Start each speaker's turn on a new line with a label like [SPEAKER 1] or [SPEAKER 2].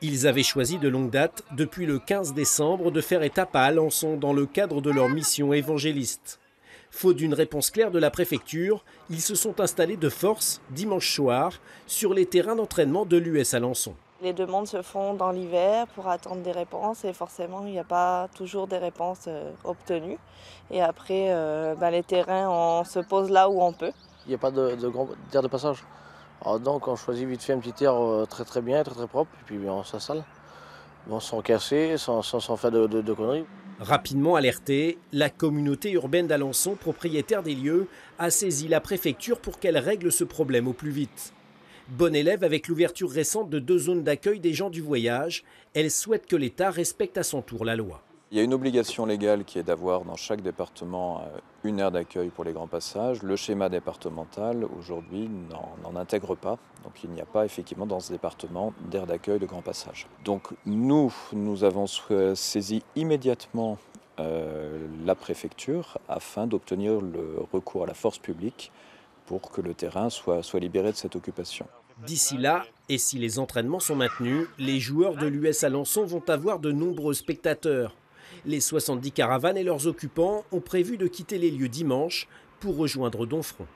[SPEAKER 1] Ils avaient choisi de longue date, depuis le 15 décembre, de faire étape à Alençon dans le cadre de leur mission évangéliste. Faute d'une réponse claire de la préfecture, ils se sont installés de force, dimanche soir, sur les terrains d'entraînement de l'US Alençon.
[SPEAKER 2] Les demandes se font dans l'hiver pour attendre des réponses et forcément il n'y a pas toujours des réponses obtenues. Et après les terrains on se pose là où on peut.
[SPEAKER 3] Il n'y a pas de grand terre de passage. Alors donc on choisit vite fait un petit terre très bien, très propre, et puis on s'installe. Bon, sans casser, sans faire de conneries.
[SPEAKER 1] Rapidement alertée, la communauté urbaine d'Alençon, propriétaire des lieux, a saisi la préfecture pour qu'elle règle ce problème au plus vite. Bonne élève avec l'ouverture récente de 2 zones d'accueil des gens du voyage, elle souhaite que l'État respecte à son tour la loi.
[SPEAKER 4] Il y a une obligation légale qui est d'avoir dans chaque département une aire d'accueil pour les grands passages. Le schéma départemental, aujourd'hui, n'en intègre pas. Donc il n'y a pas effectivement dans ce département d'aire d'accueil de grands passages. Donc nous avons saisi immédiatement la préfecture afin d'obtenir le recours à la force publique pour que le terrain soit libéré de cette occupation.
[SPEAKER 1] D'ici là, et si les entraînements sont maintenus, les joueurs de l'US Alençon vont avoir de nombreux spectateurs. Les 70 caravanes et leurs occupants ont prévu de quitter les lieux dimanche pour rejoindre Donfront.